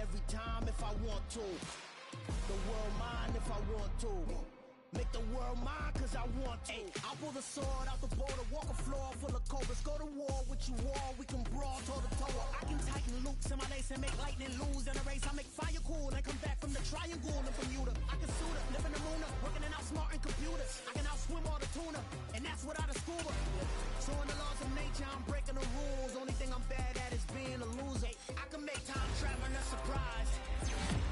every time if I want to. The world mine if I want to. Make the world mine cause I want to. I'll pull the sword out the border, walk a floor full of cobras. Go to war with you all, we can brawl toe to toe. I can tighten loops in my lace and make lightning lose in a race. I make fire cool and come back from the triangle in Bermuda. I can suit up, live in the moon, working and outsmarting computers. I can outswim all the tuna, and that's without a scuba. So in the laws of nature, I'm breaking the rules. Only thing I'm bad at is being a loser. I can make time traveling a surprise.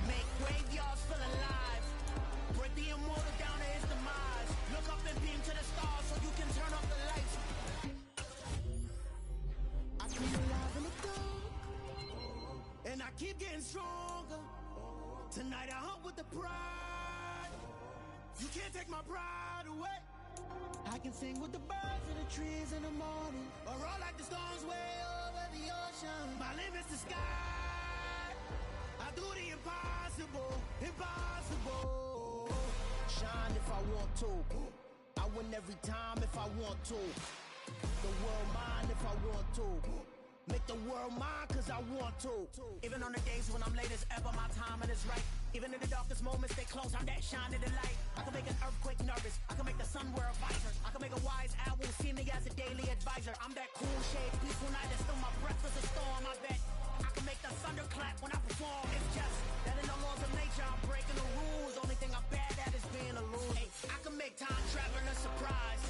Make graveyards feel alive. Break the immortal down to his demise. Look up and beam to the stars so you can turn off the lights. I feel alive in the dark, and I keep getting stronger. Tonight I hunt with the pride. You can't take my pride away. I can sing with the birds in the trees in the morning, or roll like the storms way over the ocean. My limit's the sky. I do the impossible, impossible. Shine if I want to. I win every time if I want to. The world mine if I want to. Make the world mine cause I want to. Even on the days when I'm late as ever, my timing is right. Even in the darkest moments, stay close, I'm that shining the light. I can make an earthquake nervous, I can make the sun wear a visor. I can make a wise owl see me as a daily advisor. I'm that cool shade, peaceful night, and still my breath is a storm. I bet I can make the thunder clap when I perform. It's just that in the laws of nature, I'm breaking the rules. Only thing I'm bad at is being a loser. I can make time traveling a surprise.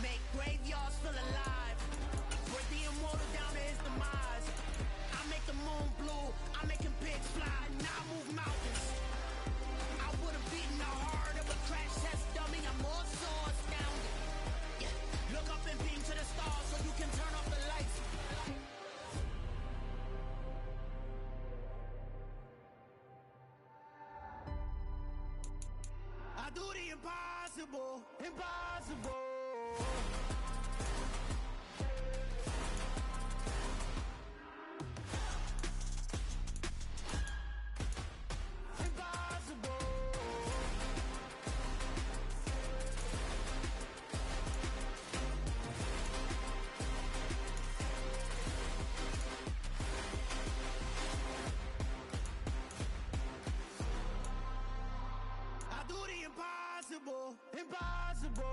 Make graveyards feel alive. Break the immortal down to his demise. I make the moon blue, I'm making pigs fly. Now I move mountains. I would've beaten the heart of a crash test dummy. I'm more so astounded. Yeah. Look up and beam to the stars so you can turn off the lights. I do the impossible, impossible. Impossible, impossible.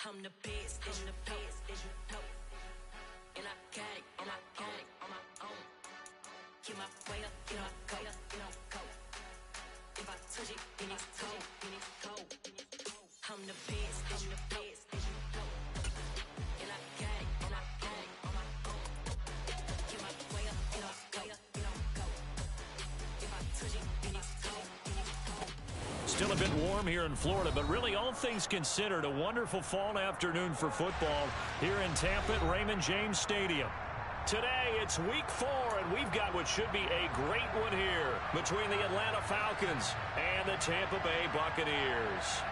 I'm the best, I'm the best, and I got it, and I got it on my own. Get my way up, get my go, go. If I touch it, then it's cold, then it's cold. I'm the best, I'm the best, and I got it, and I got it on my own. Get my way up, get my go. If I touch it, then it's cold, then it's cold. Still a bit warm here in Florida, but really all things considered, a wonderful fall afternoon for football here in Tampa at Raymond James Stadium. Today, it's week 4, and we've got what should be a great one here between the Atlanta Falcons and the Tampa Bay Buccaneers.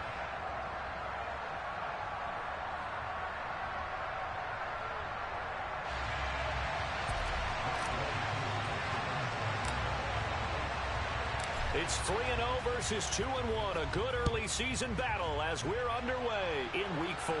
It's 3-0 versus 2-1, a good early season battle as we're underway in week 4.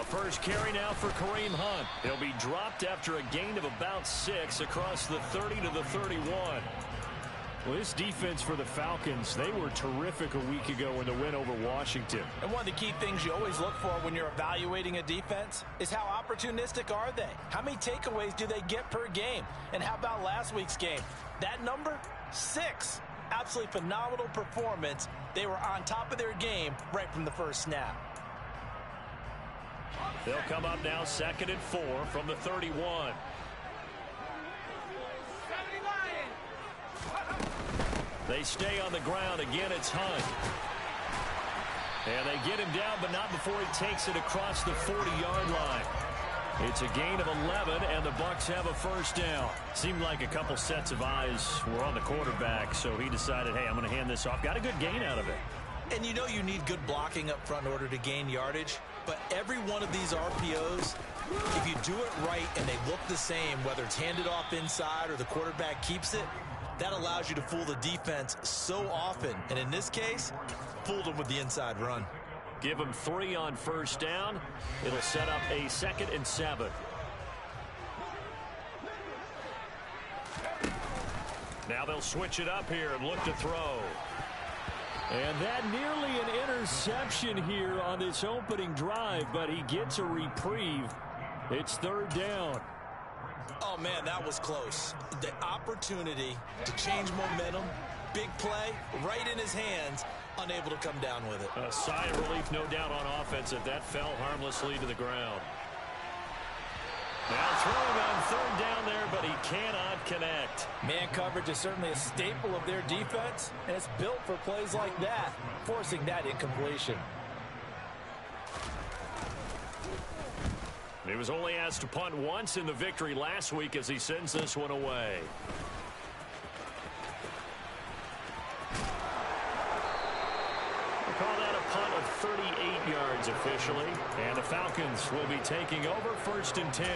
First carry now for Kareem Hunt. He'll be dropped after a gain of about 6 across the 30 to the 31. Well, this defense for the Falcons, they were terrific a week ago in the win over Washington. And one of the key things you always look for when you're evaluating a defense is how opportunistic are they? How many takeaways do they get per game? And how about last week's game? That number, 6. Absolutely phenomenal performance. They were on top of their game right from the first snap. They'll come up now 2nd and 4 from the 31. They stay on the ground. Again, it's Hunt. And they get him down, but not before he takes it across the 40-yard line. It's a gain of 11, and the Bucs have a first down. Seemed like a couple sets of eyes were on the quarterback, so he decided, hey, I'm going to hand this off. Got a good gain out of it. And you know you need good blocking up front in order to gain yardage, but every one of these RPOs, if you do it right and they look the same, whether it's handed off inside or the quarterback keeps it, that allows you to fool the defense so often. And in this case, fooled them with the inside run. Give them 3 on first down. It'll set up a 2nd and 7. Now they'll switch it up here and look to throw. And that nearly an interception here on this opening drive, but he gets a reprieve. It's 3rd down. Oh, man, that was close. The opportunity to change momentum, big play, right in his hands, unable to come down with it. A sigh of relief, no doubt, on offense if that fell harmlessly to the ground. Now throwing on 3rd down there, but he cannot connect. Man coverage is certainly a staple of their defense, and it's built for plays like that, forcing that incompletion. He was only asked to punt once in the victory last week as he sends this one away. We'll call that a punt of 38 yards officially. And the Falcons will be taking over 1st and 10.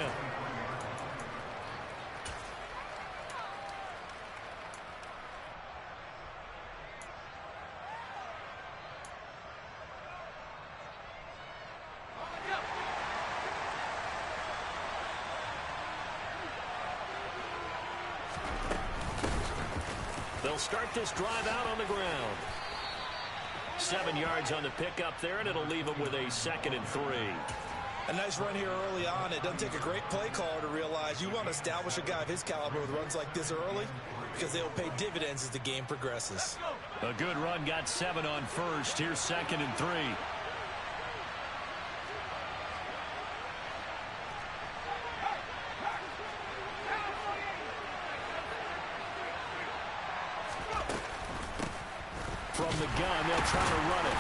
They'll start this drive out on the ground. 7 yards on the pickup there, and it'll leave them with a 2nd and 3. A nice run here early on. It doesn't take a great play caller to realize you want to establish a guy of his caliber with runs like this early because they'll pay dividends as the game progresses. A good run, got 7 on first. Here's 2nd and 3. From the gun, they'll try to run it.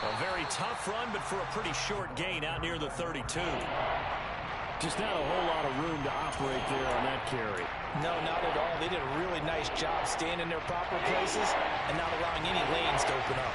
A very tough run, but for a pretty short gain out near the 32. Just not a whole lot of room to operate there on that carry. No, not at all. They did a really nice job staying in their proper places and not allowing any lanes to open up.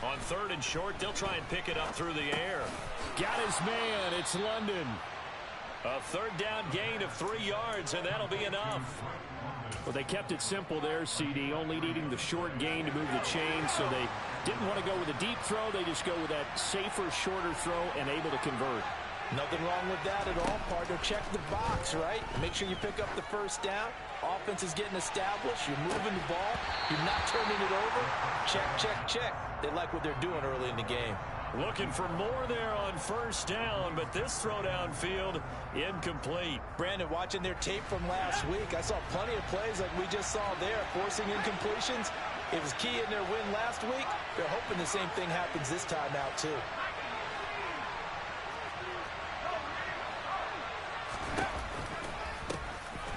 On 3rd and short, they'll try and pick it up through the air. Got his man. It's London. A 3rd down gain of 3 yards, and that'll be enough. Well, they kept it simple there, CD, only needing the short gain to move the chains, so they didn't want to go with a deep throw. They just go with that safer, shorter throw and able to convert. Nothing wrong with that at all, partner. Check the box, right? Make sure you pick up the first down. Offense is getting established. You're moving the ball. You're not turning it over. Check, check, check. They like what they're doing early in the game. Looking for more there on first down, but this throw downfield incomplete. Brandon, watching their tape from last week, I saw plenty of plays like we just saw there, forcing incompletions. It was key in their win last week. They're hoping the same thing happens this time out, too.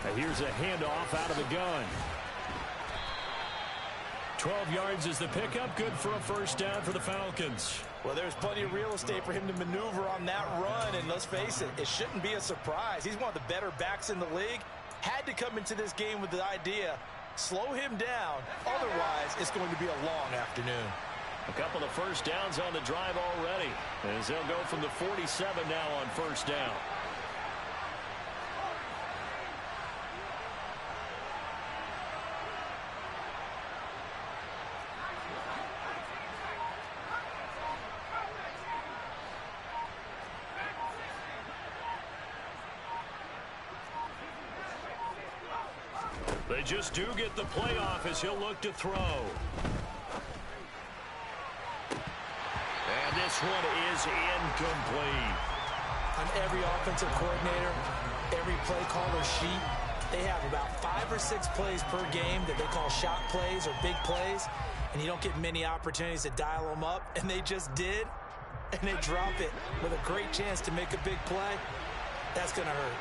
Now here's a handoff out of the gun. 12 yards is the pickup. Good for a first down for the Falcons. Well, there's plenty of real estate for him to maneuver on that run, and let's face it, it shouldn't be a surprise. He's one of the better backs in the league. Had to come into this game with the idea, slow him down. Otherwise, it's going to be a long afternoon. A couple of first downs on the drive already, as they'll go from the 47 now on first down. They just do get the playoff as he'll look to throw. And this one is incomplete. On every offensive coordinator, every play caller sheet, they have about 5 or 6 plays per game that they call shot plays or big plays, and you don't get many opportunities to dial them up, and they just did. and they drop it with a great chance to make a big play, that's going to hurt.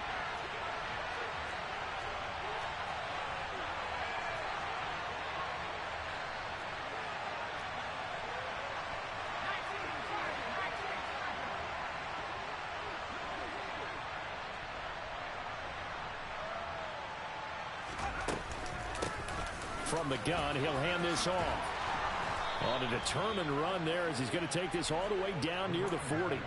From the gun, he'll hand this off. On a determined run there as he's going to take this all the way down near the 40.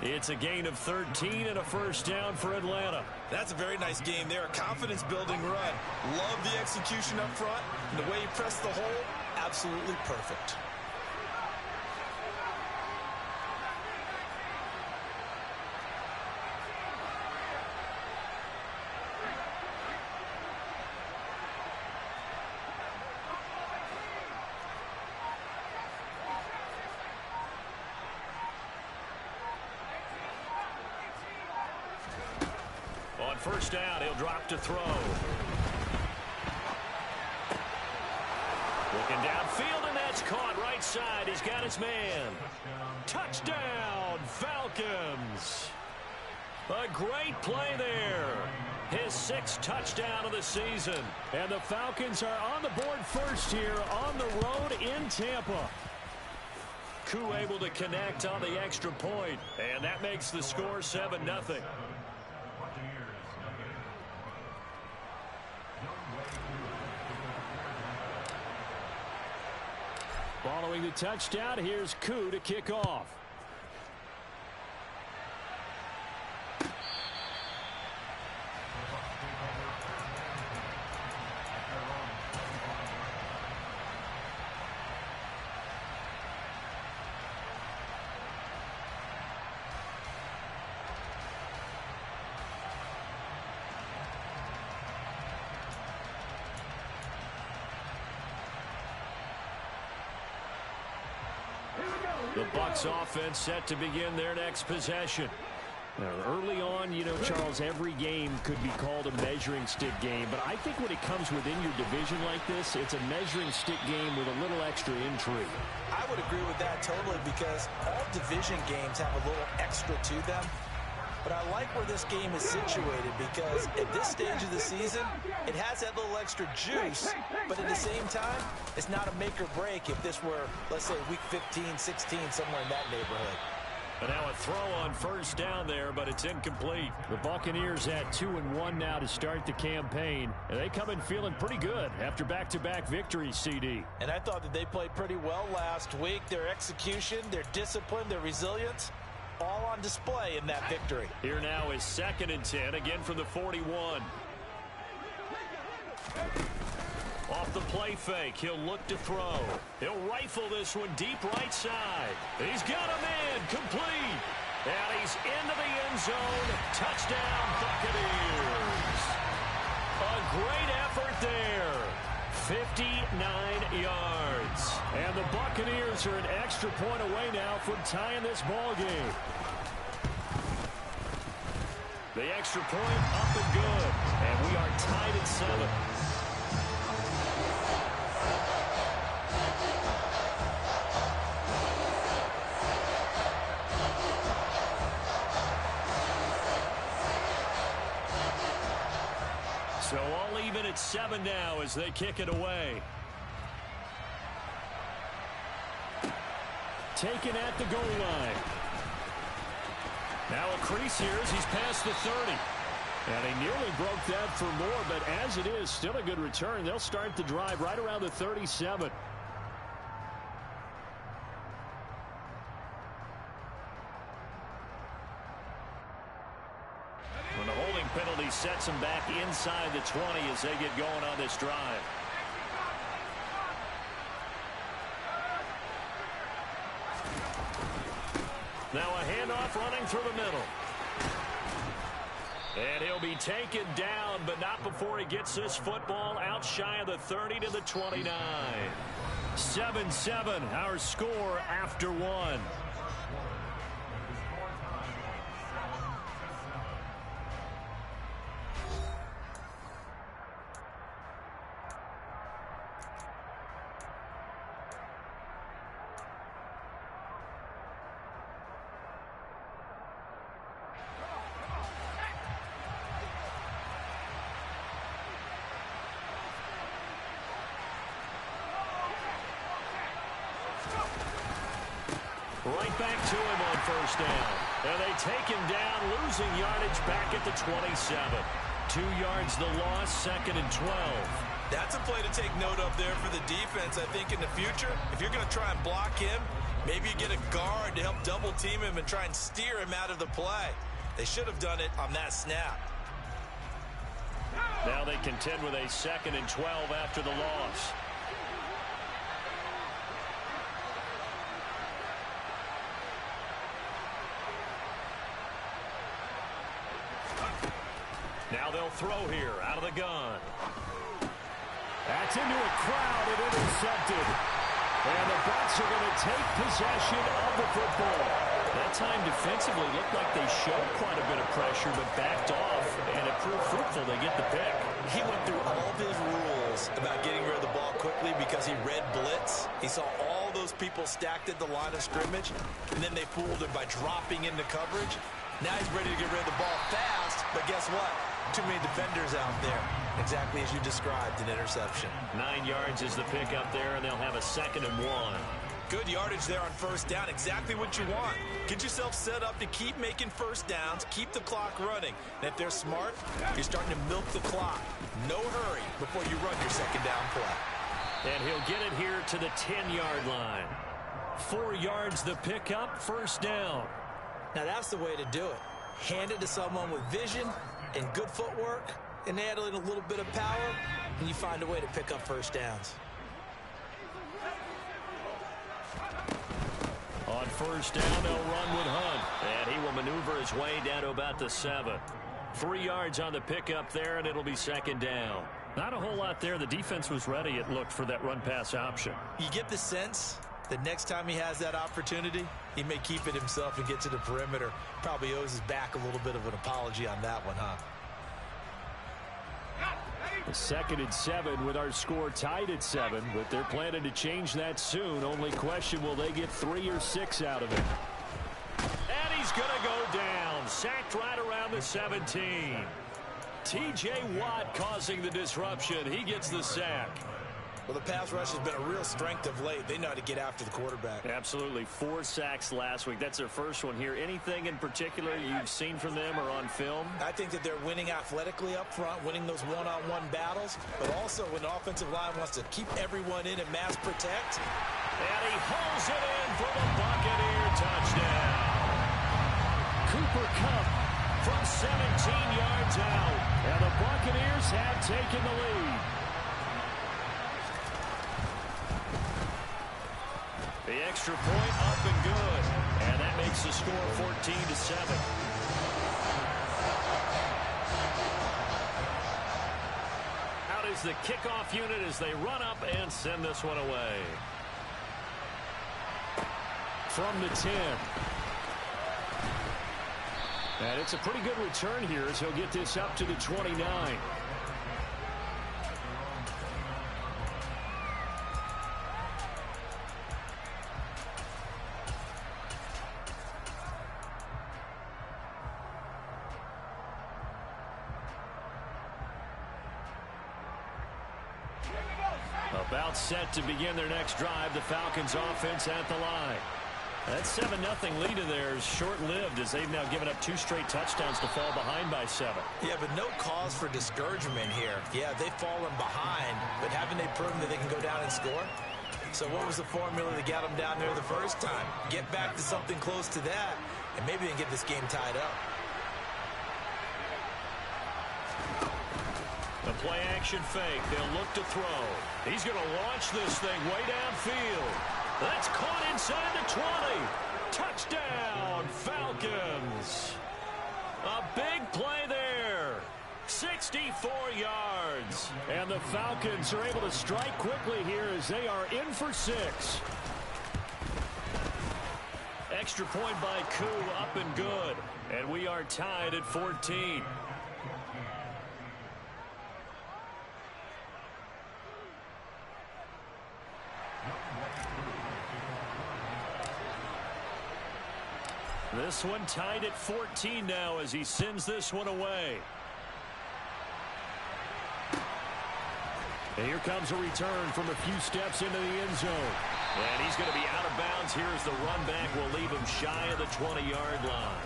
It's a gain of 13 and a first down for Atlanta. That's a very nice game there. A confidence-building run. Love the execution up front. And the way he pressed the hole, absolutely perfect. On first down, he'll drop to throw. Looking downfield, and that's caught right side. He's got his man. Touchdown, Falcons. A great play there. His 6th touchdown of the season. And the Falcons are on the board first here on the road in Tampa. Koo able to connect on the extra point, and that makes the score 7-0. Following the touchdown, here's Koo to kick off. The Bucs offense set to begin their next possession. Now, early on, you know, Charles, every game could be called a measuring stick game. But I think when it comes within your division like this, it's a measuring stick game with a little extra intrigue. I would agree with that totally because all division games have a little extra to them. But I like where this game is situated because at this stage of the season, it has that little extra juice, but at the same time, it's not a make or break if this were, let's say, week 15, 16, somewhere in that neighborhood. But now a throw on first down there, but it's incomplete. The Buccaneers at 2-1 now to start the campaign. And they come in feeling pretty good after back-to-back victories, CD. And I thought that they played pretty well last week. Their execution, their discipline, their resilience, all on display in that victory. Here now is 2nd and 10, again from the 41. Off the play fake, he'll look to throw. He'll rifle this one deep right side. He's got a man, complete. And he's into the end zone. Touchdown, Buccaneers. A great effort there. 59 yards. And the Buccaneers are an extra point away now from tying this ball game. The extra point up and good. And we are tied at 7. So all even at 7 now as they kick it away. Taken at the goal line. Now a crease here as he's past the 30. And he nearly broke that for more, but as it is, still a good return. They'll start the drive right around the 37. When the holding penalty sets them back inside the 20 as they get going on this drive. Now a handoff running through the middle. And he'll be taken down, but not before he gets this football out shy of the 30 to the 29. 7-7, our score after 1. Right back to him on first down. And they take him down, losing yardage back at the 27. 2 yards the loss, 2nd and 12. That's a play to take note of there for the defense. I think in the future, if you're going to try and block him, maybe you get a guard to help double team him and try and steer him out of the play. They should have done it on that snap. Now they contend with a 2nd and 12 after the loss. Now they'll throw here out of the gun. That's into a crowd and intercepted. And the Bucs are going to take possession of the football. That time defensively looked like they showed quite a bit of pressure but backed off, and it proved fruitful. They get the pick. He went through all of his rules about getting rid of the ball quickly because he read blitz. He saw all those people stacked at the line of scrimmage, and then they fooled him by dropping into coverage. Now he's ready to get rid of the ball fast, but guess what? Too many defenders out there. Exactly as you described, an interception. 9 yards is the pick up there, and they'll have a 2nd and 1. Good yardage there on first down. Exactly what you want. Get yourself set up to keep making first downs, keep the clock running. And if they're smart, you're starting to milk the clock. No hurry before you run your 2nd down play. And he'll get it here to the 10-yard line. 4 yards the pickup, first down. Now that's the way to do it. Hand it to someone with vision and good footwork, and add in a little bit of power, and you find a way to pick up first downs. On first down, they'll run with Hunt, and he will maneuver his way down to about the 7. 3 yards on the pickup there, and it'll be 2nd down. Not a whole lot there. The defense was ready, it looked, for that run-pass option. You get the sense that next time he has that opportunity, he may keep it himself and get to the perimeter. Probably owes his back a little bit of an apology on that one, huh? The 2nd and 7 with our score tied at 7, but they're planning to change that soon. Only question, will they get 3 or 6 out of it? And he's going to go down. Sacked right around the 17. T.J. Watt causing the disruption. He gets the sack. Well, the pass rush has been a real strength of late. They know how to get after the quarterback. Absolutely. 4 sacks last week. That's their first one here. Anything in particular you've seen from them or on film? I think that they're winning athletically up front, winning those one-on-one battles, but also when the offensive line wants to keep everyone in and mass protect. And he hauls it in for the Buccaneer touchdown. Cooper Kupp from 17 yards out. And the Buccaneers have taken the lead. The extra point up and good. And that makes the score 14-7. Out is the kickoff unit as they run up and send this one away. From the 10. And it's a pretty good return here as he'll get this up to the 29. About set to begin their next drive. The Falcons offense at the line. That 7-0 lead of theirs short-lived as they've now given up 2 straight touchdowns to fall behind by 7. Yeah, but no cause for discouragement here. Yeah, they've fallen behind, but haven't they proven that they can go down and score? So what was the formula that got them down there the first time? Get back to something close to that, and maybe they can get this game tied up. The play-action fake. They'll look to throw. He's going to launch this thing way downfield. That's caught inside the 20. Touchdown, Falcons. A big play there. 64 yards. And the Falcons are able to strike quickly here as they are in for 6. Extra point by Koo, up and good. And we are tied at 14. This one tied at 14 now as he sends this one away. And here comes a return from a few steps into the end zone. And he's going to be out of bounds. Here's the run back. Will leave him shy of the 20-yard line.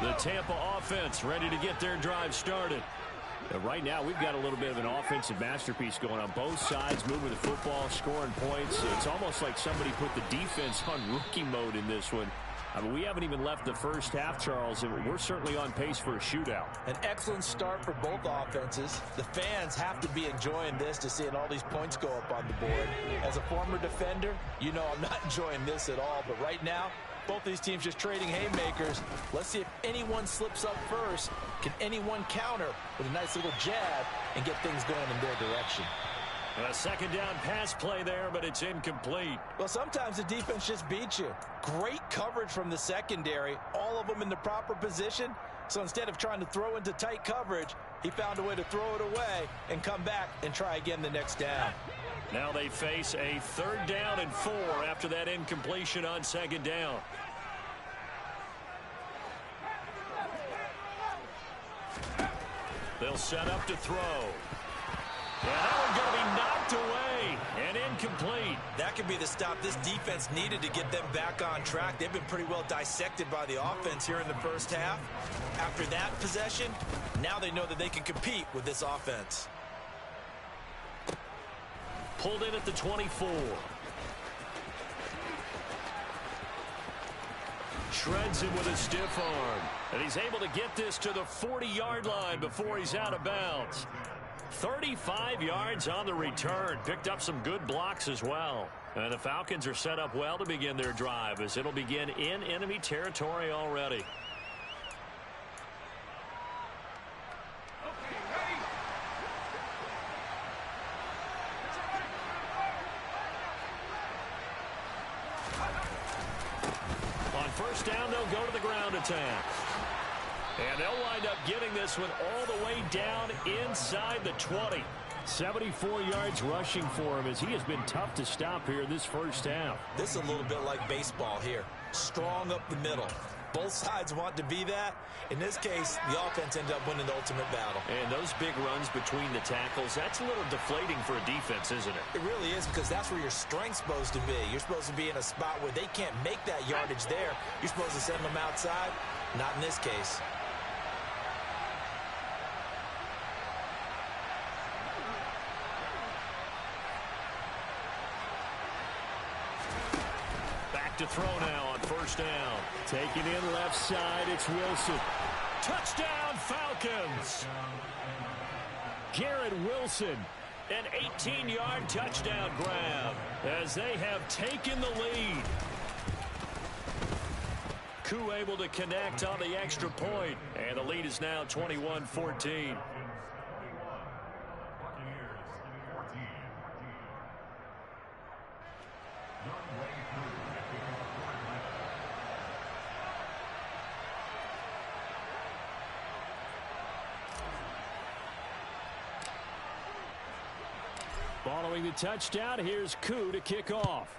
The Tampa offense ready to get their drive started. Right now, we've got a little bit of an offensive masterpiece going on both sides, moving the football, scoring points. It's almost like somebody put the defense on rookie mode in this one. I mean, we haven't even left the first half, Charles, and we're certainly on pace for a shootout. An excellent start for both offenses. The fans have to be enjoying this to seeing all these points go up on the board. As a former defender, you know I'm not enjoying this at all, but right now, both these teams just trading haymakers. Let's see if anyone slips up first. Can anyone counter with a nice little jab and get things going in their direction? A second down pass play there, but it's incomplete. Well, sometimes the defense just beats you. Great coverage from the secondary, all of them in the proper position. So instead of trying to throw into tight coverage, he found a way to throw it away and come back and try again the next down. Now they face a 3rd down and 4 after that incompletion on 2nd down. They'll set up to throw. And that one's going to be knocked away and incomplete. That could be the stop this defense needed to get them back on track. They've been pretty well dissected by the offense here in the first half. After that possession, now they know that they can compete with this offense. Pulled in at the 24. Shreds him with a stiff arm. And he's able to get this to the 40-yard line before he's out of bounds. 35 yards on the return. Picked up some good blocks as well. And the Falcons are set up well to begin their drive as it'll begin in enemy territory already. On first down, they'll go to the ground attack. And they'll wind up getting this one all the way down inside the 20. 74 yards rushing for him as he has been tough to stop here this first half. This is a little bit like baseball here. Strong up the middle. Both sides want to be that. In this case, the offense ended up winning the ultimate battle. And those big runs between the tackles, that's a little deflating for a defense, isn't it? It really is, because that's where your strength's supposed to be. You're supposed to be in a spot where they can't make that yardage there. You're supposed to send them outside. Not in this case. To throw now on first down. Taking in left side, it's Wilson. Touchdown, Falcons! Garrett Wilson, an 18-yard touchdown grab as they have taken the lead. Koo able to connect on the extra point, and the lead is now 21-14. Following the touchdown, here's Koo to kick off.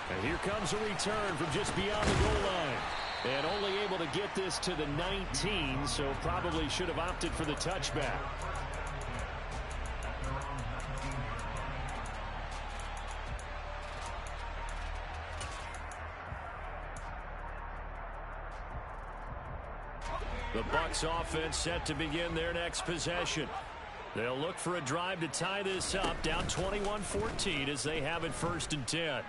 And here comes a return from just beyond the goal line. And only able to get this to the 19, so probably should have opted for the touchback. The Bucs offense set to begin their next possession. They'll look for a drive to tie this up, down 21-14 as they have it 1st and 10.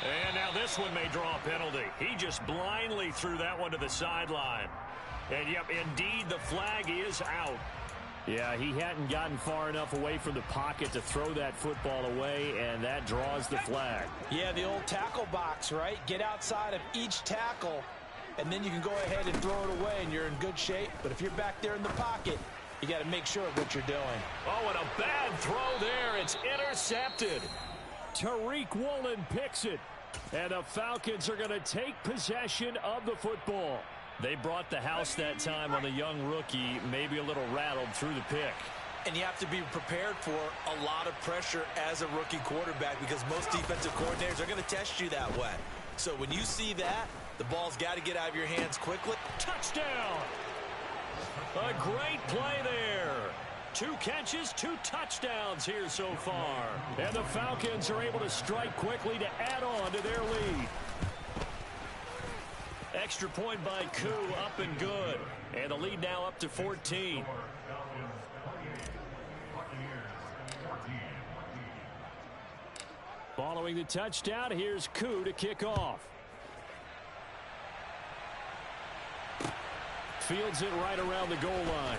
And now this one may draw a penalty. He just blindly threw that one to the sideline. And yep, indeed, the flag is out. Yeah, he hadn't gotten far enough away from the pocket to throw that football away, and that draws the flag. Yeah, the old tackle box, right? Get outside of each tackle, and then you can go ahead and throw it away, and you're in good shape. But if you're back there in the pocket, you got to make sure of what you're doing. Oh, and a bad throw there. It's intercepted. Tariq Woolen picks it, and the Falcons are going to take possession of the football. They brought the house that time on the young rookie, maybe a little rattled through the pick. And you have to be prepared for a lot of pressure as a rookie quarterback because most defensive coordinators are going to test you that way. So when you see that, The ball's got to get out of your hands quickly. Touchdown! A great play there. 2 catches, 2 touchdowns here so far. And the Falcons are able to strike quickly to add on to their lead. Extra point by Koo, up and good. And the lead now up to 14. Following the touchdown, here's Koo to kick off. Fields it right around the goal line.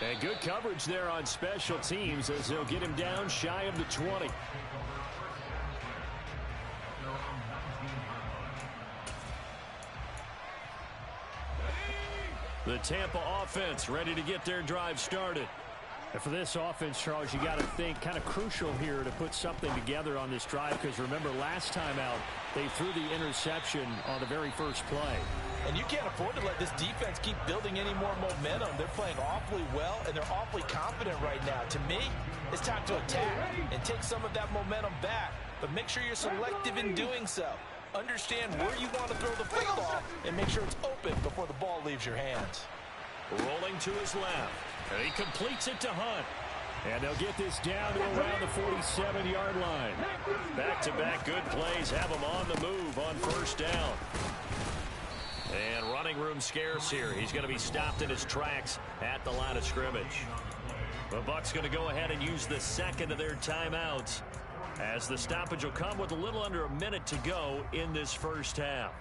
And good coverage there on special teams as they'll get him down shy of the 20. The Tampa offense ready to get their drive started. And for this offense, Charles, you got to think kind of crucial here to put something together on this drive, because remember last time out they threw the interception on the very first play. And you can't afford to let this defense keep building any more momentum. They're playing awfully well, and they're awfully confident right now. To me, it's time to attack and take some of that momentum back. But make sure you're selective in doing so. Understand where you want to throw the football and make sure it's open before the ball leaves your hands. Rolling to his left. And he completes it to Hunt. And they'll get this down to around the 47-yard line. Back-to-back good plays have him on the move on first down. And running room scarce here. He's going to be stopped in his tracks at the line of scrimmage. The Bucs going to go ahead and use the second of their timeouts, as the stoppage will come with a little under a minute to go in this first half.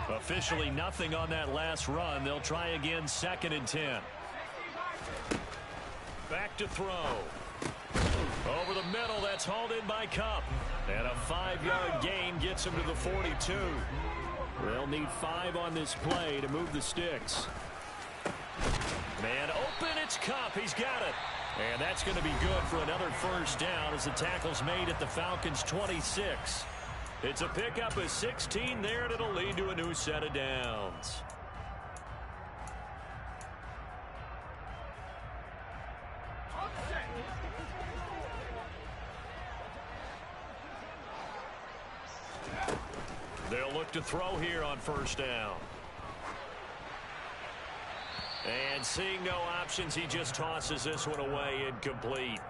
Officially nothing on that last run. They'll try again, 2nd and 10. Back to throw. Over the middle, that's hauled in by Kupp. And a 5-yard gain gets him to the 42. They'll need 5 on this play to move the sticks. Man open, it's Kupp. He's got it. And that's going to be good for another first down as the tackle's made at the Falcons' 26. It's a pickup of 16 there, and it'll lead to a new set of downs. They'll look to throw here on first down. And seeing no options, he just tosses this one away, incomplete.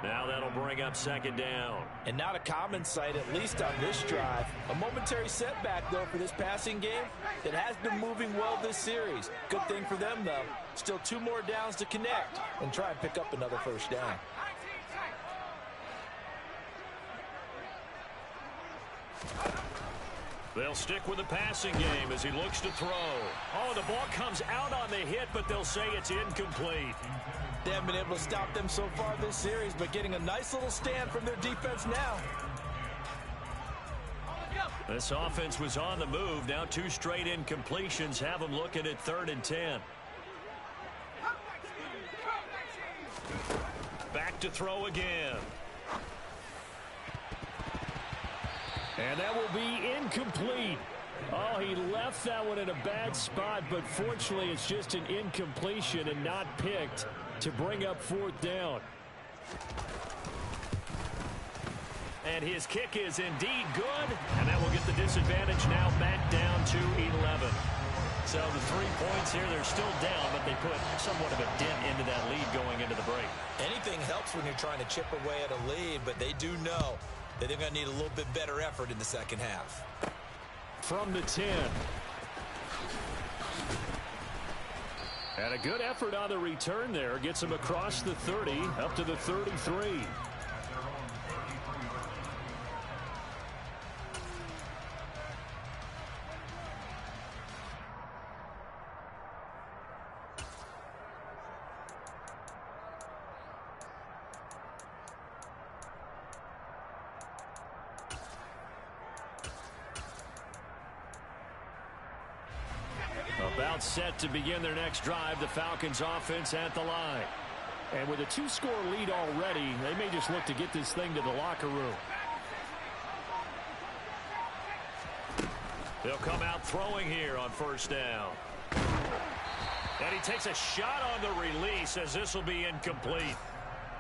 Now that'll bring up 2nd down. And not a common sight, at least on this drive. A momentary setback, though, for this passing game that has been moving well this series. Good thing for them, though. Still 2 more downs to connect and try and pick up another first down. They'll stick with the passing game as he looks to throw. Oh, the ball comes out on the hit, but they'll say it's incomplete. They haven't been able to stop them so far this series, but getting a nice little stand from their defense now. This offense was on the move. Now 2 straight incompletions have them looking at 3rd and 10. Back to throw again. And that will be incomplete. Oh, he left that one in a bad spot, but fortunately it's just an incompletion and not picked to bring up 4th down. And his kick is indeed good, and that will get the disadvantage now back down to 11. So the 3 points here, they're still down, but they put somewhat of a dent into that lead going into the break. Anything helps when you're trying to chip away at a lead, but they do know that they're going to need a little bit better effort in the second half. From the 10. And a good effort on the return there. Gets him across the 30, up to the 33. About set to begin their next drive, the Falcons offense at the line. And with a 2-score lead already, they may just look to get this thing to the locker room. They'll come out throwing here on first down. And he takes a shot on the release as this will be incomplete.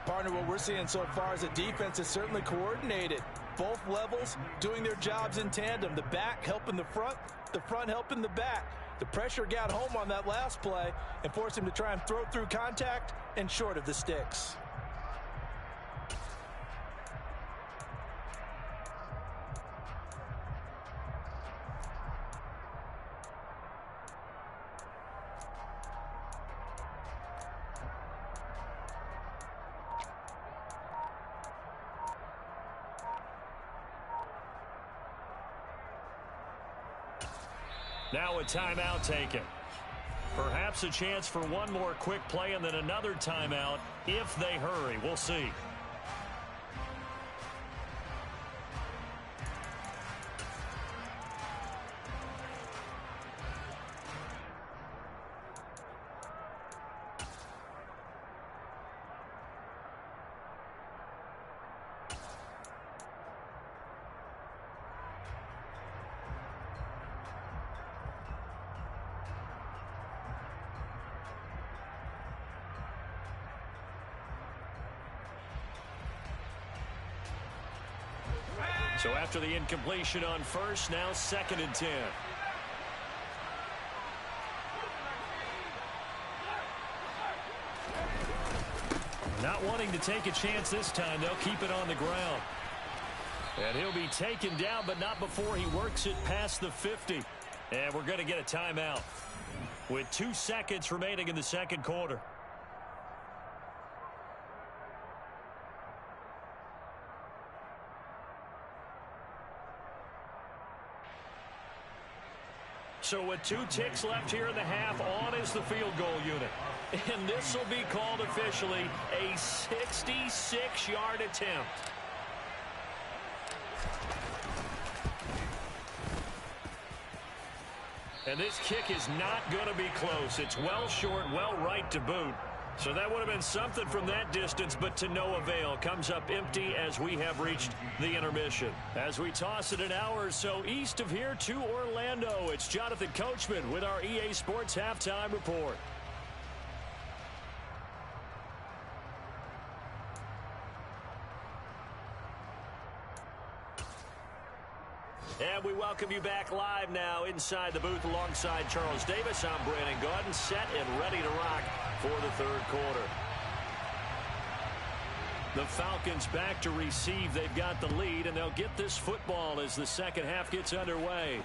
Partner, what we're seeing so far is the defense is certainly coordinated. Both levels doing their jobs in tandem. The back helping the front helping the back. The pressure got home on that last play and forced him to try and throw through contact and short of the sticks. Now a timeout taken. Perhaps a chance for one more quick play and then another timeout if they hurry. We'll see. So after the incompletion on first, now 2nd and 10. Not wanting to take a chance this time. They'll keep it on the ground. And he'll be taken down, but not before he works it past the 50. And we're going to get a timeout with 2 seconds remaining in the second quarter. So with 2 ticks left here in the half, on is the field goal unit. And this will be called officially a 66-yard attempt. And this kick is not going to be close. It's well short, well right to boot. So that would have been something from that distance, but to no avail. Comes up empty as we have reached the intermission. As we toss it an hour or so east of here to Orlando, it's Jonathan Coachman with our EA Sports Halftime Report. And we welcome you back live now inside the booth alongside Charles Davis. I'm Brandon Gaudin, set and ready to rock for the third quarter. The Falcons back to receive. They've got the lead, and they'll get this football as the second half gets underway.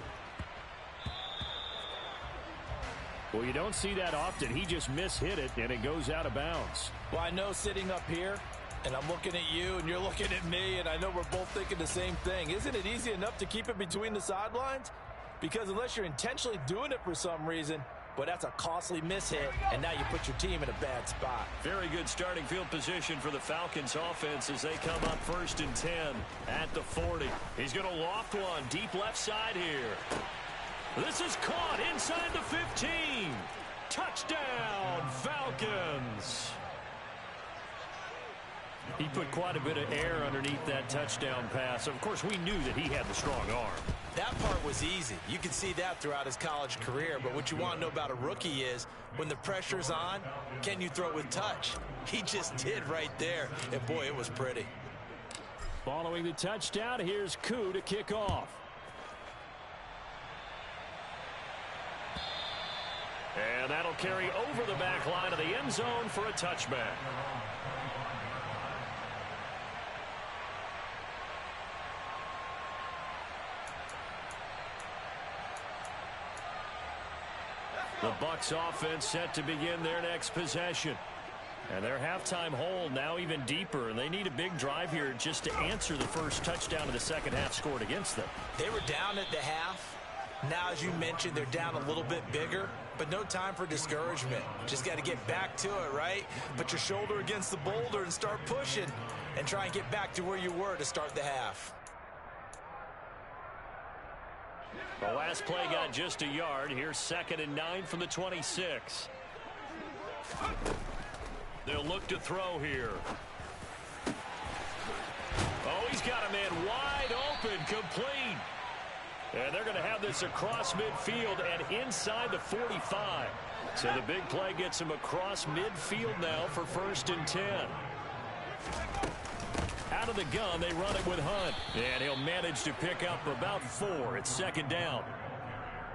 Well, you don't see that often. He just mishit it, and it goes out of bounds. Well, I know sitting up here, and I'm looking at you, and you're looking at me, and I know we're both thinking the same thing. Isn't it easy enough to keep it between the sidelines? Because unless you're intentionally doing it for some reason, but that's a costly mishit, and now you put your team in a bad spot. Very good starting field position for the Falcons offense as they come up 1st and 10 at the 40. He's going to loft one deep left side here. This is caught inside the 15. Touchdown, Falcons. He put quite a bit of air underneath that touchdown pass. Of course, we knew that he had the strong arm. That part was easy. You can see that throughout his college career. But what you want to know about a rookie is when the pressure's on, can you throw with touch? He just did right there. And, boy, it was pretty. Following the touchdown, here's Koo to kick off. And that'll carry over the back line of the end zone for a touchback. The Bucs offense set to begin their next possession. And their halftime hole now even deeper, and they need a big drive here just to answer the first touchdown of the second half scored against them. They were down at the half. Now, as you mentioned, they're down a little bit bigger, but no time for discouragement. Just got to get back to it, right? Put your shoulder against the boulder and start pushing and try and get back to where you were to start the half. The last play got just a yard. Here's 2nd and 9 from the 26. They'll look to throw here. Oh, he's got a man wide open, complete. And they're going to have this across midfield and inside the 45. So the big play gets him across midfield now for 1st and 10. Out of the gun, they run it with Hunt. And he'll manage to pick up about 4. It's 2nd down.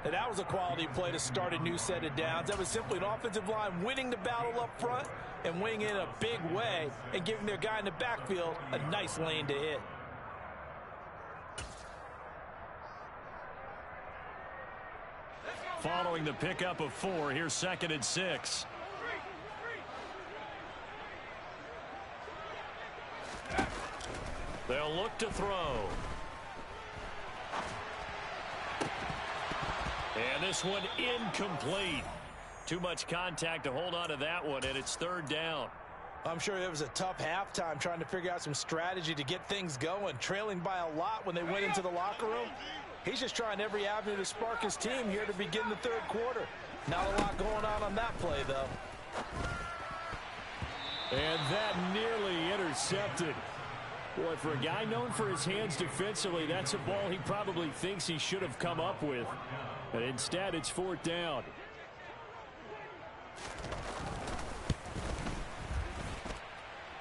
And that was a quality play to start a new set of downs. That was simply an offensive line winning the battle up front and winning in a big way and giving their guy in the backfield a nice lane to hit. Following the pickup of 4, here's 2nd and 6. They'll look to throw. And this one incomplete. Too much contact to hold on to that one, and it's 3rd down. I'm sure it was a tough halftime trying to figure out some strategy to get things going, trailing by a lot when they went into the locker room. He's just trying every avenue to spark his team here to begin the 3rd quarter. Not a lot going on that play, though. And that nearly intercepted. Boy, for a guy known for his hands defensively, that's a ball he probably thinks he should have come up with. But instead, it's 4th down.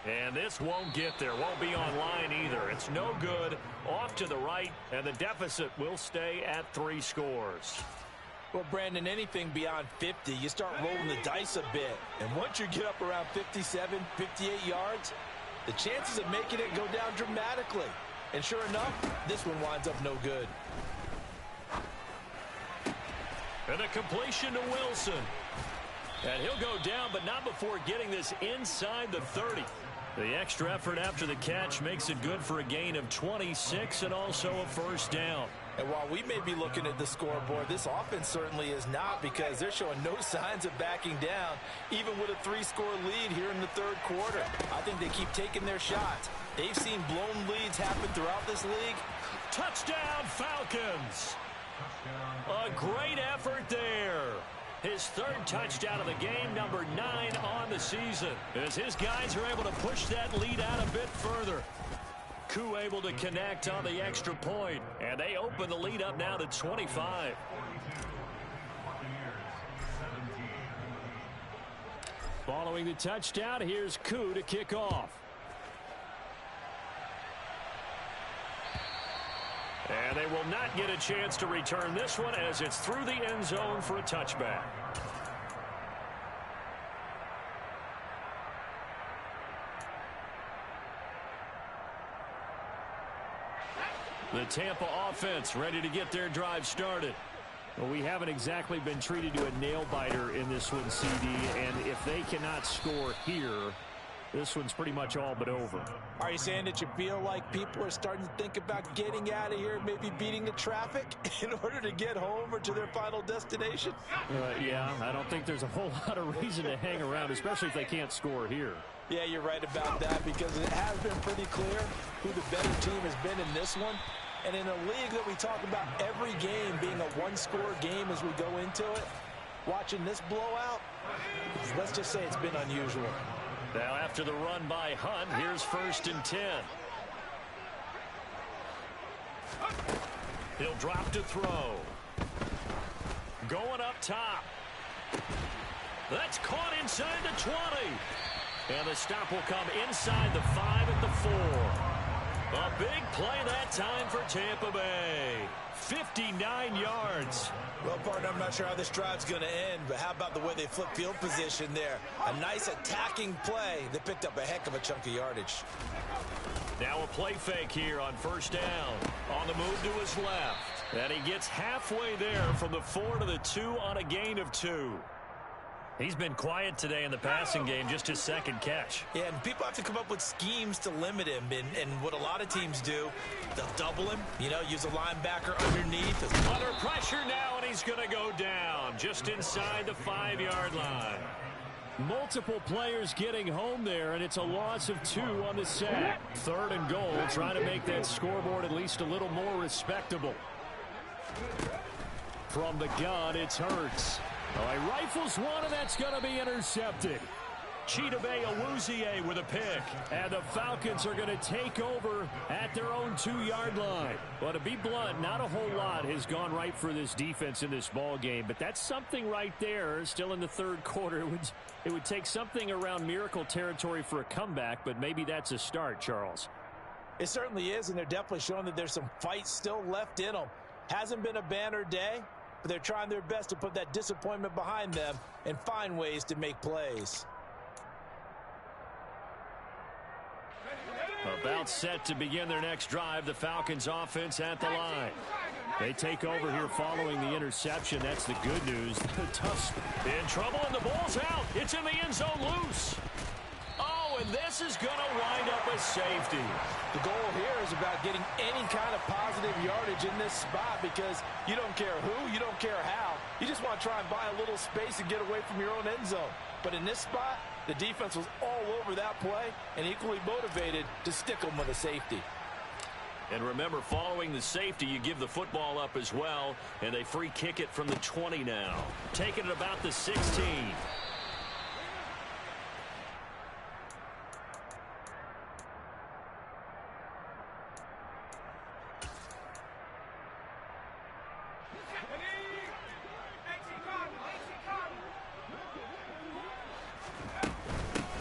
And this won't get there. Won't be online either. It's no good. Off to the right, and the deficit will stay at 3 scores. Well, Brandon, anything beyond 50, you start rolling the dice a bit. And once you get up around 57, 58 yards, the chances of making it go down dramatically. And sure enough, this one winds up no good. And a completion to Wilson. And he'll go down, but not before getting this inside the 30. The extra effort after the catch makes it good for a gain of 26 and also a 1st down. And while we may be looking at the scoreboard, this offense certainly is not, because they're showing no signs of backing down, even with a 3-score lead here in the 3rd quarter. I think they keep taking their shots. They've seen blown leads happen throughout this league. Touchdown, Falcons! A great effort there. His 3rd touchdown of the game, number 9 on the season, as his guys are able to push that lead out a bit further. Koo able to connect on the extra point, and they open the lead up now to 25. Following the touchdown, here's Koo to kick off. And they will not get a chance to return this one, as it's through the end zone for a touchback. The Tampa offense ready to get their drive started. Well, we haven't exactly been treated to a nail-biter in this one, CD, and if they cannot score here, this one's pretty much all but over. Are you saying that you feel like people are starting to think about getting out of here, maybe beating the traffic in order to get home or to their final destination? Yeah, I don't think there's a whole lot of reason to hang around, especially if they can't score here. Yeah, you're right about that, because it has been pretty clear who the better team has been in this one. And in a league that we talk about every game being a 1-score game as we go into it, watching this blowout, let's just say it's been unusual. Now after the run by Hunt, here's 1st and 10. He'll drop to throw. Going up top. That's caught inside the 20. And the stop will come inside the 5 at the 4. A big play that time for Tampa Bay. 59 yards. Well, partner, I'm not sure how this drive's going to end, but how about the way they flip field position there? A nice attacking play that picked up a heck of a chunk of yardage. Now a play fake here on 1st down. On the move to his left. And he gets halfway there from the 4 to the 2 on a gain of 2. He's been quiet today in the passing game, just his 2nd catch. Yeah, and people have to come up with schemes to limit him. And what a lot of teams do, they'll double him, use a linebacker underneath. Under pressure now, and he's going to go down just inside the 5-yard line. Multiple players getting home there, and it's a loss of 2 on the sack. 3rd and goal, trying to make that scoreboard at least a little more respectable. From the gun, it's Hurts. Oh, he rifles one, and that's going to be intercepted. Chidobe Awuzie with a pick. And the Falcons are going to take over at their own 2-yard line. Well, to be blunt, not a whole lot has gone right for this defense in this ball game, but that's something right there. Still in the third quarter. It would take something around miracle territory for a comeback, but maybe that's a start, Charles. It certainly is, and they're definitely showing that there's some fight still left in them. Hasn't been a banner day, but they're trying their best to put that disappointment behind them and find ways to make plays. About set to begin their next drive, the Falcons offense at the line. They take over here following the interception. That's the good news. The tough in trouble, and the ball's out. It's in the end zone loose. Oh, and this is going to wind up a safety. The goal here is about getting any kind of positive yardage in this spot because you don't care who, you don't care how. You just want to try and buy a little space and get away from your own end zone. But in this spot, the defense was all over that play and equally motivated to stick them with a safety. And remember, following the safety, you give the football up as well, and they free kick it from the 20 now. Taking it about the 16.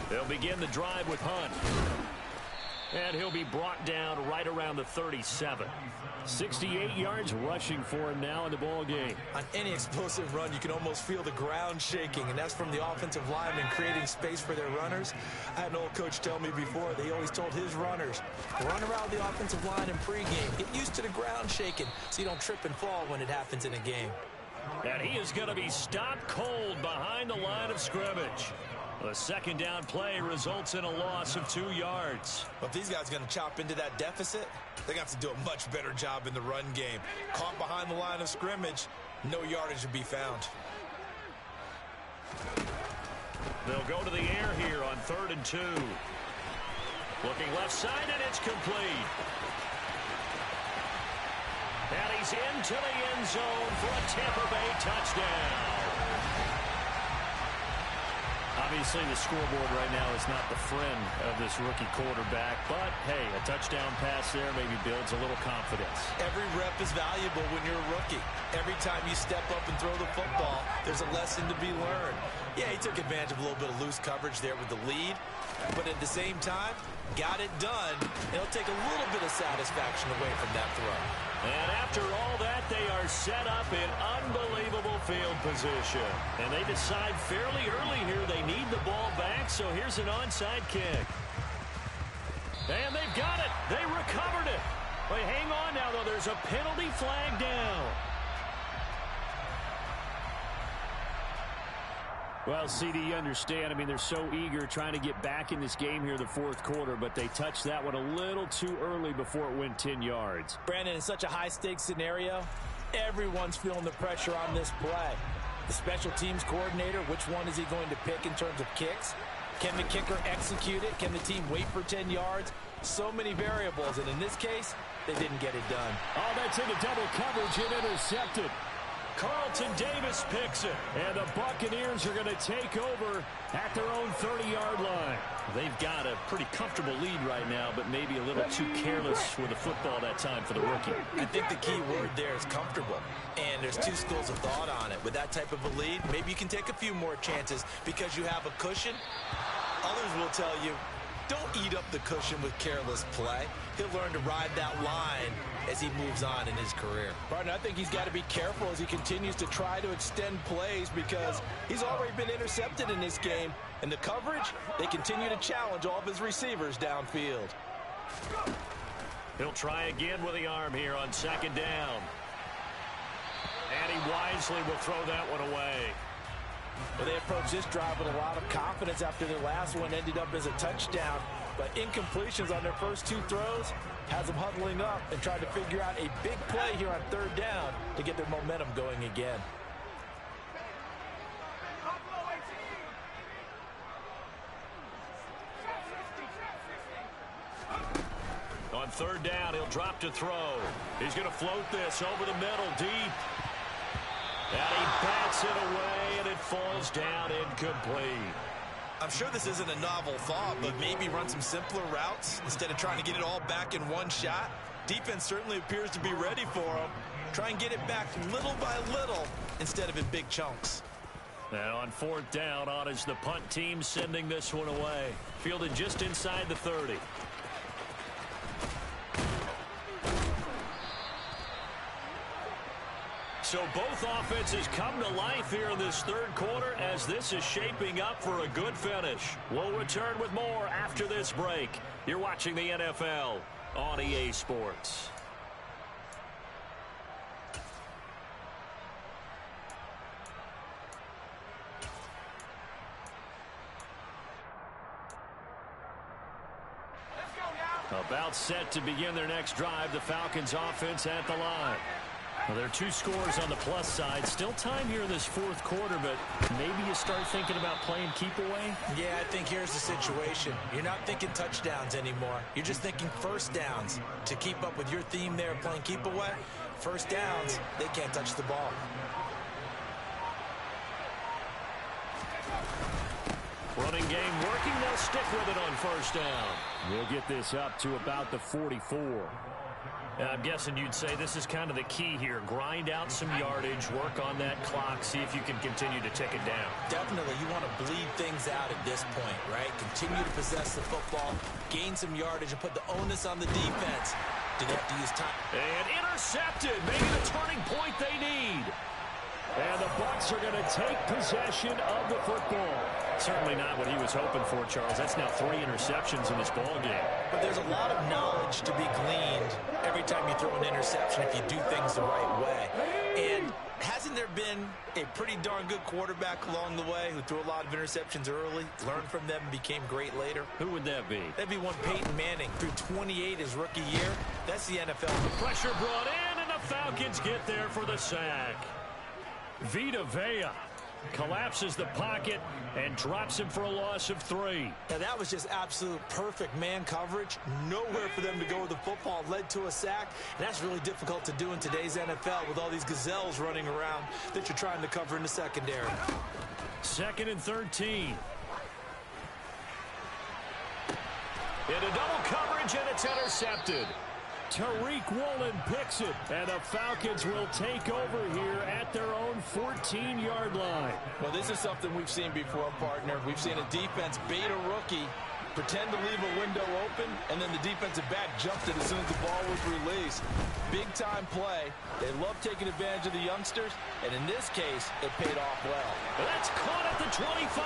They'll begin the drive with Hunt. And he'll be brought down right around the 37. 68 yards rushing for him now in the ball game. On any explosive run, you can almost feel the ground shaking, and that's from the offensive linemen creating space for their runners. I had an old coach tell me before, they always told his runners, run around the offensive line in pregame. Get used to the ground shaking so you don't trip and fall when it happens in a game. And he is going to be stopped cold behind the line of scrimmage. The second down play results in a loss of 2 yards. But if these guys are going to chop into that deficit, they're going to have to do a much better job in the run game. Caught behind the line of scrimmage, no yardage to be found. They'll go to the air here on 3rd and 2. Looking left side, and it's complete. And he's into the end zone for a Tampa Bay touchdown. Obviously, the scoreboard right now is not the friend of this rookie quarterback, but, hey, a touchdown pass there maybe builds a little confidence. Every rep is valuable when you're a rookie. Every time you step up and throw the football, there's a lesson to be learned. Yeah, he took advantage of a little bit of loose coverage there with the lead, but at the same time, got it done. It'll take a little bit of satisfaction away from that throw. And after all that, they are set up in unbelievable field position. And they decide fairly early here they need the ball back, so here's an onside kick. And they've got it. They recovered it. Wait, hang on now, though. There's a penalty flag down. Well, CD, you understand. I mean, they're so eager trying to get back in this game here the fourth quarter, but they touched that one a little too early before it went 10 yards. Brandon, in such a high-stakes scenario, everyone's feeling the pressure on this play. The special teams coordinator, which one is he going to pick in terms of kicks? Can the kicker execute it? Can the team wait for 10 yards? So many variables, and in this case, they didn't get it done. Oh, that's into double coverage and intercepted. Carlton Davis picks it, and the Buccaneers are going to take over at their own 30-yard line. They've got a pretty comfortable lead right now, but maybe a little too careless with the football that time for the rookie. I think the key word there is comfortable, and there's two schools of thought on it. With that type of a lead, maybe you can take a few more chances because you have a cushion. Others will tell you, don't eat up the cushion with careless play. He'll learn to ride that line as he moves on in his career. Partner, I think he's got to be careful as he continues to try to extend plays because he's already been intercepted in this game. And the coverage, they continue to challenge all of his receivers downfield. He'll try again with the arm here on second down. And he wisely will throw that one away. Well, they approached this drive with a lot of confidence after their last one ended up as a touchdown. But incompletions on their first two throws has them huddling up and trying to figure out a big play here on third down to get their momentum going again. On third down, he'll drop to throw. He's going to float this over the middle, deep. And he bats it away, and it falls down incomplete. I'm sure this isn't a novel thought, but maybe run some simpler routes instead of trying to get it all back in one shot. Defense certainly appears to be ready for them. Try and get it back little by little instead of in big chunks. And on fourth down, on is the punt team sending this one away. Fielded just inside the 30. So both offenses come to life here in this third quarter as this is shaping up for a good finish. We'll return with more after this break. You're watching the NFL on EA Sports. About set to begin their next drive, the Falcons offense at the line. Well, there are two scores on the plus side. Still time here in this fourth quarter, but maybe you start thinking about playing keep away? Yeah, I think here's the situation. You're not thinking touchdowns anymore. You're just thinking first downs. To keep up with your theme there, playing keep away, first downs, they can't touch the ball. Running game working. They'll stick with it on first down. We'll get this up to about the 44. I'm guessing you'd say this is kind of the key here. Grind out some yardage, work on that clock, see if you can continue to tick it down. Definitely. You want to bleed things out at this point, right? Continue to possess the football, gain some yardage, and put the onus on the defense. Do they have to use time? And intercepted. Maybe the turning point they need. And the Bucs are going to take possession of the football. Certainly not what he was hoping for, Charles. That's now 3 interceptions in this ball game. But there's a lot of knowledge to be gleaned every time you throw an interception if you do things the right way. And hasn't there been a pretty darn good quarterback along the way who threw a lot of interceptions early, learned from them, and became great later? Who would that be? That'd be one Peyton Manning, threw 28 his rookie year. That's the NFL. Pressure brought in, and the Falcons get there for the sack. Vita Vea collapses the pocket and drops him for a loss of 3. Now, that was just absolute perfect man coverage. Nowhere for them to go with the football. Led to a sack. And that's really difficult to do in today's NFL with all these gazelles running around that you're trying to cover in the secondary. 2nd and 13. Into double coverage, and it's intercepted. Tariq Woolen picks it, and the Falcons will take over here at their own 14-yard line. Well, this is something we've seen before, partner. We've seen a defense bait a rookie, pretend to leave a window open, and then the defensive back jumped it as soon as the ball was released. Big-time play. They love taking advantage of the youngsters, and in this case, it paid off well. That's caught at the 25.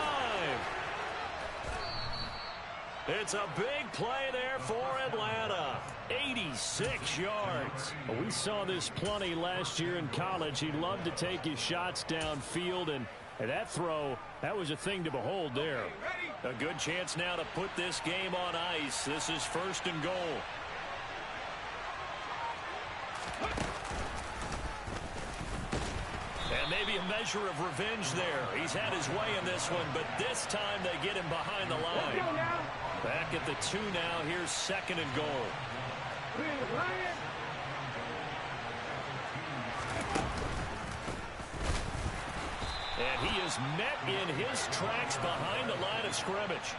It's a big play there for Atlanta. 86 yards. We saw this plenty last year in college. He loved to take his shots downfield, and that throw, that was a thing to behold there. A good chance now to put this game on ice. This is 1st and goal. And maybe a measure of revenge there. He's had his way in this one, but this time they get him behind the line. Back at the 2 now. Here's 2nd and goal. And he is met in his tracks behind the line of scrimmage.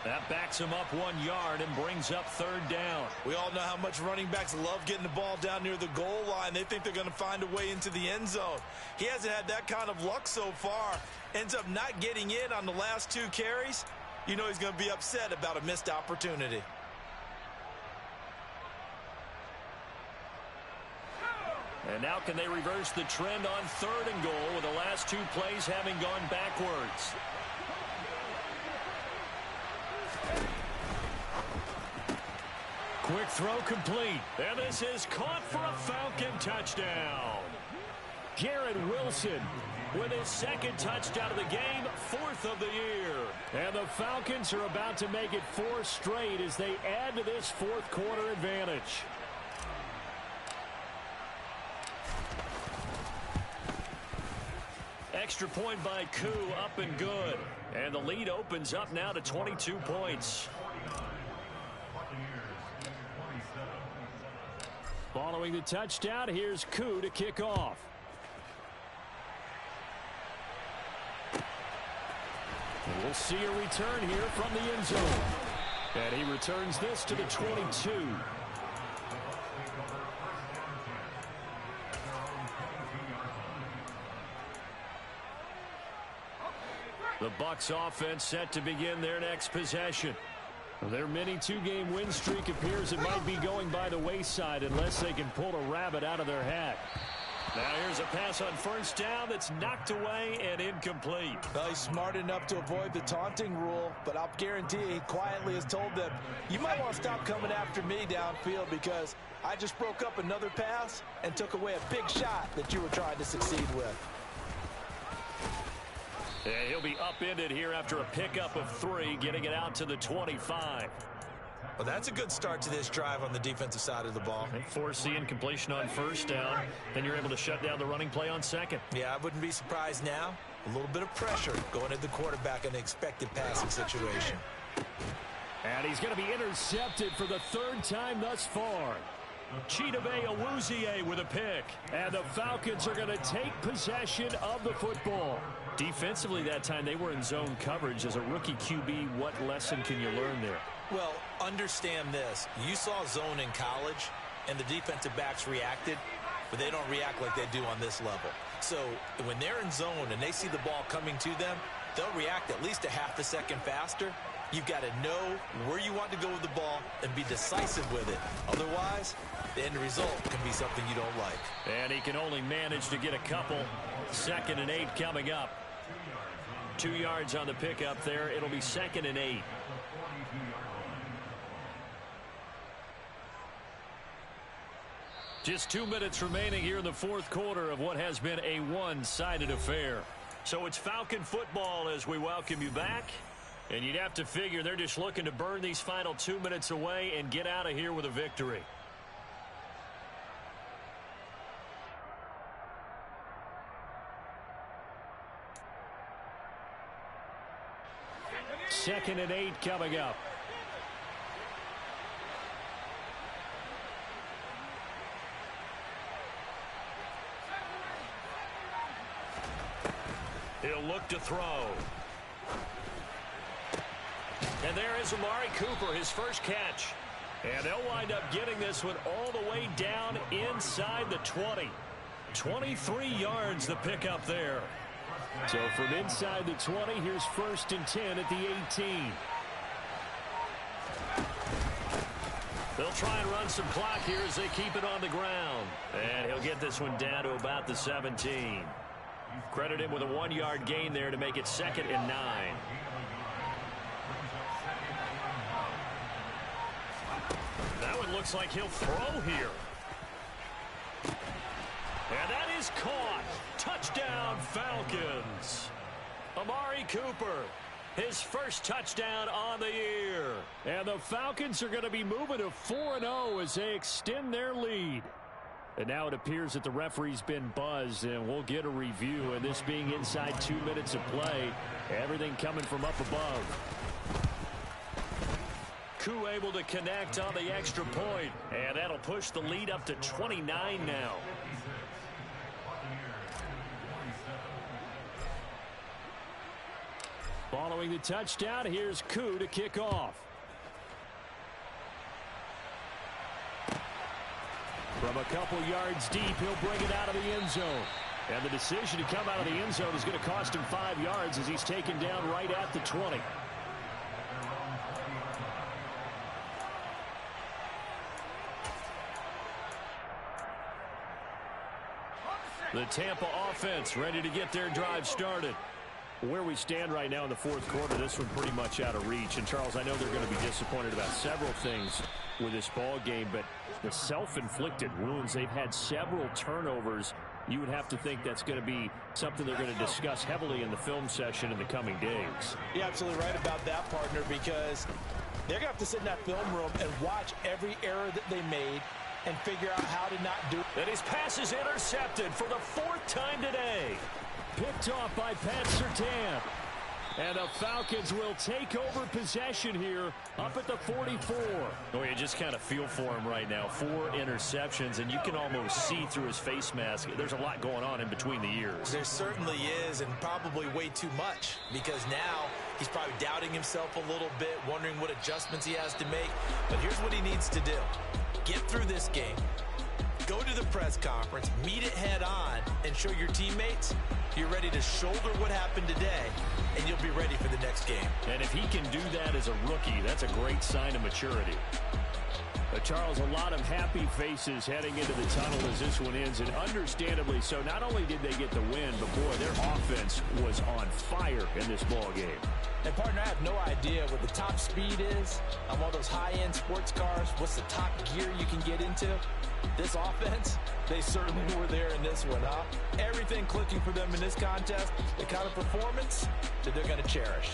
That backs him up 1 yard and brings up 3rd down. We all know how much running backs love getting the ball down near the goal line. They think they're going to find a way into the end zone. He hasn't had that kind of luck so far. Ends up not getting in on the last 2 carries. You know he's going to be upset about a missed opportunity. And now can they reverse the trend on 3rd and goal with the last 2 plays having gone backwards? Quick throw complete. And this is caught for a Falcon touchdown. Garrett Wilson with his 2nd touchdown of the game, 4th of the year. And the Falcons are about to make it 4 straight as they add to this 4th quarter advantage. Extra point by Koo, up and good. And the lead opens up now to 22 points. Following the touchdown, here's Koo to kick off. And we'll We'll see a return here from the end zone. And he returns this to the 22. The Bucs offense set to begin their next possession. Their mini two-game win streak appears it might be going by the wayside unless they can pull a rabbit out of their hat. Now here's a pass on first down that's knocked away and incomplete. Well, he's smart enough to avoid the taunting rule, but I'll guarantee he quietly has told them, you might want to stop coming after me downfield because I just broke up another pass and took away a big shot that you were trying to succeed with. Yeah, he'll be upended here after a pickup of 3, getting it out to the 25. Well, that's a good start to this drive on the defensive side of the ball. They force the incompletion on first down. Then you're able to shut down the running play on second. Yeah, I wouldn't be surprised now. A little bit of pressure going at the quarterback in the expected passing situation. And he's going to be intercepted for the 3rd time thus far. Chidobe Awuzie with a pick. And the Falcons are going to take possession of the football. Defensively that time, they were in zone coverage. As a rookie QB, what lesson can you learn there? Well, understand this. You saw zone in college, and the defensive backs reacted, but they don't react like they do on this level. So when they're in zone and they see the ball coming to them, they'll react at least a half a second faster. You've got to know where you want to go with the ball and be decisive with it. Otherwise, the end result can be something you don't like. And he can only manage to get a couple. 2nd and 8 coming up. 2 yards on the pickup there. It'll be 2nd and 8. Just 2 minutes remaining here in the 4th quarter of what has been a one-sided affair. So it's Falcon football as we welcome you back. And you'd have to figure they're just looking to burn these final 2 minutes away and get out of here with a victory. Second and 8 coming up. He'll look to throw. And there is Amari Cooper, his first catch. And they'll wind up getting this one all the way down inside the 20. 23 yards the pickup there. So from inside the 20, here's 1st and 10 at the 18. They'll try and run some clock here as they keep it on the ground. And he'll get this one down to about the 17. Credit him with a 1-yard gain there to make it 2nd and 9. That one looks like he'll throw here. And that is caught. Touchdown, Falcons. Amari Cooper, his first touchdown on the year. And the Falcons are going to be moving to 4-0 as they extend their lead. And now it appears that the referee's been buzzed, and we'll get a review. And this being inside 2 minutes of play, everything coming from up above. Koo able to connect on the extra point, and that'll push the lead up to 29 now. Following the touchdown, here's Koo to kick off. From a couple yards deep, he'll bring it out of the end zone. And the decision to come out of the end zone is going to cost him 5 yards as he's taken down right at the 20. The Tampa offense ready to get their drive started. Where we stand right now in the 4th quarter, this one pretty much out of reach. And, Charles, I know they're going to be disappointed about several things with this ball game, but the self-inflicted wounds, they've had several turnovers. You would have to think that's going to be something they're going to discuss heavily in the film session in the coming days. You're absolutely right about that, partner, because they're going to have to sit in that film room and watch every error that they made and figure out how to not do it. And his pass is intercepted for the 4th time today. Picked off by Pat Surtain. And the Falcons will take over possession here up at the 44. Oh, you just kind of feel for him right now. 4 interceptions, and you can almost see through his face mask. There's a lot going on in between the ears. There certainly is, and probably way too much, because now He's probably doubting himself a little bit, wondering what adjustments he has to make. But here's what he needs to do. Get through this game. Go to the press conference, meet it head on, and show your teammates you're ready to shoulder what happened today, and you'll be ready for the next game. And if he can do that as a rookie, that's a great sign of maturity. Charles, a lot of happy faces heading into the tunnel as this one ends, and understandably so. Not only did they get the win, but, boy, their offense was on fire in this ball game. And, partner, I have no idea what the top speed is on one of those high-end sports cars. What's the top gear you can get into? This offense, they certainly were there in this one, huh? Everything clicking for them in this contest, the kind of performance that they're going to cherish.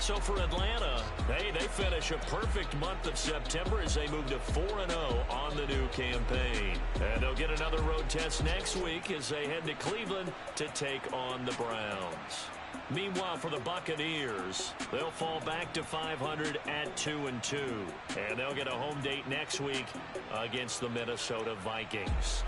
So for Atlanta, they finish a perfect month of September as they move to 4-0 on the new campaign. And they'll get another road test next week as they head to Cleveland to take on the Browns. Meanwhile, for the Buccaneers, they'll fall back to 500 at 2-2. And they'll get a home date next week against the Minnesota Vikings.